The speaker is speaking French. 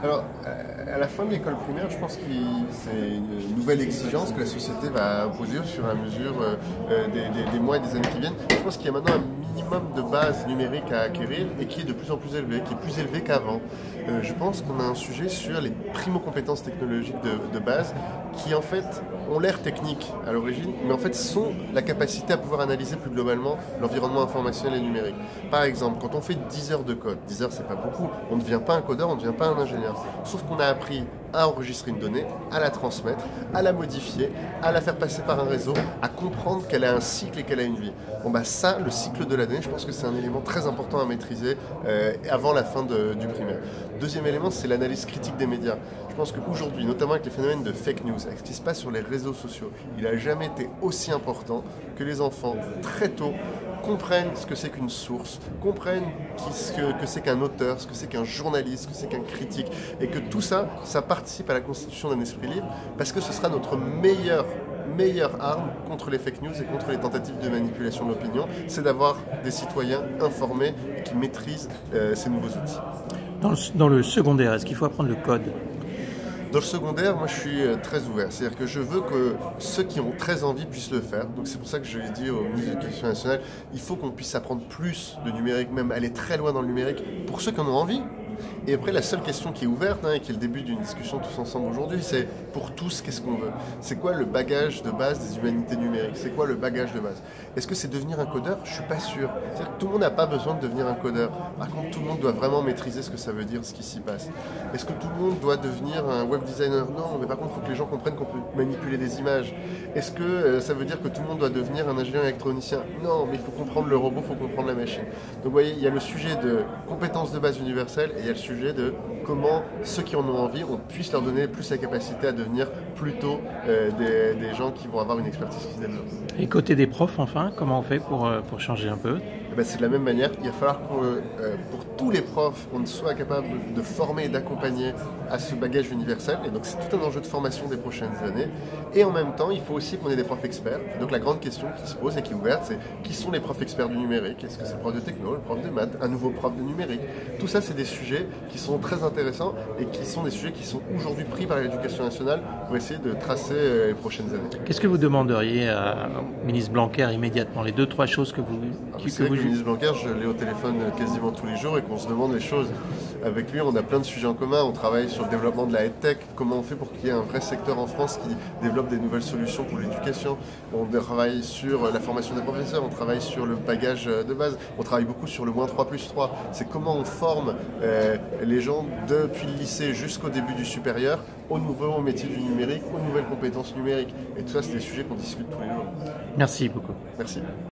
Alors, à la fin de l'école primaire, je pense que c'est une nouvelle exigence que la société va imposer au fur et à mesure des mois et des années qui viennent. Je pense qu'il y a maintenant un minimum de base numérique à acquérir et qui est de plus en plus élevé, qui est plus élevé qu'avant. Je pense qu'on a un sujet sur les primo-compétences technologiques de base qui en fait ont l'air techniques à l'origine, mais en fait sont la capacité à pouvoir analyser plus globalement l'environnement informationnel et numérique. Par exemple, quand on fait 10 heures de code, 10 heures c'est pas beaucoup, on ne devient pas un codeur, on ne devient pas un ingénieur. Sauf qu'on a appris à enregistrer une donnée, à la transmettre, à la modifier, à la faire passer par un réseau, à comprendre qu'elle a un cycle et qu'elle a une vie. Bon bah ça, le cycle de la donnée, je pense que c'est un élément très important à maîtriser avant la fin du primaire. Deuxième élément, c'est l'analyse critique des médias. Je pense qu'aujourd'hui, notamment avec les phénomènes de fake news, avec ce qui se passe sur les réseaux sociaux, il n'a jamais été aussi important que les enfants, très tôt, comprennent ce que c'est qu'une source, comprennent ce que c'est qu'un auteur, ce que c'est qu'un journaliste, ce que c'est qu'un critique, et que tout ça, ça participe à la constitution d'un esprit libre, parce que ce sera notre meilleure arme contre les fake news et contre les tentatives de manipulation de l'opinion, c'est d'avoir des citoyens informés et qui maîtrisent ces nouveaux outils. Dans le secondaire, est-ce qu'il faut apprendre le code ? Dans le secondaire, moi je suis très ouvert. C'est-à-dire que je veux que ceux qui ont très envie puissent le faire. Donc c'est pour ça que je l'ai dit au ministre de l'Éducation nationale, il faut qu'on puisse apprendre plus de numérique, même aller très loin dans le numérique, pour ceux qui en ont envie. Et après, la seule question qui est ouverte, et qui est le début d'une discussion tous ensemble aujourd'hui, c'est pour tous, qu'est-ce qu'on veut? C'est quoi le bagage de base des humanités numériques? C'est quoi le bagage de base? Est-ce que c'est devenir un codeur? Je suis pas sûr. C'est-à-dire que tout le monde n'a pas besoin de devenir un codeur. Par contre, tout le monde doit vraiment maîtriser ce que ça veut dire, ce qui s'y passe. Est-ce que tout le monde doit devenir un web designer? Non, mais par contre, il faut que les gens comprennent qu'on peut manipuler des images. Est-ce que ça veut dire que tout le monde doit devenir un ingénieur électronicien? Non, mais il faut comprendre le robot, il faut comprendre la machine. Donc vous voyez, il y a le sujet de compétences de base universelles et il y a le sujet de comment ceux qui en ont envie, on puisse leur donner plus la capacité à devenir plutôt des gens qui vont avoir une expertise qui se développe. Et côté des profs, enfin, comment on fait pour changer un peu ? C'est de la même manière, il va falloir que pour tous les profs, on soit capable de former et d'accompagner à ce bagage universel. Et donc c'est tout un enjeu de formation des prochaines années. Et en même temps, il faut aussi qu'on ait des profs experts. Donc la grande question qui se pose et qui est ouverte, c'est qui sont les profs experts du numérique? Est-ce que c'est le prof de techno, le prof de maths, un nouveau prof de numérique? Tout ça, c'est des sujets qui sont très intéressants et qui sont des sujets qui sont aujourd'hui pris par l'Éducation nationale pour essayer de tracer les prochaines années. Qu'est-ce que vous demanderiez au ministre Blanquer immédiatement? Les 2-3 choses que vous Le ministre Blanquer, je l'ai au téléphone quasiment tous les jours et qu'on se demande les choses. Avec lui, on a plein de sujets en commun. On travaille sur le développement de la EdTech, comment on fait pour qu'il y ait un vrai secteur en France qui développe des nouvelles solutions pour l'éducation. On travaille sur la formation des professeurs, on travaille sur le bagage de base, on travaille beaucoup sur le -3+3. C'est comment on forme les gens depuis le lycée jusqu'au début du supérieur aux nouveaux métiers du numérique, aux nouvelles compétences numériques. Et tout ça, c'est des sujets qu'on discute tous les jours. Merci beaucoup. Merci.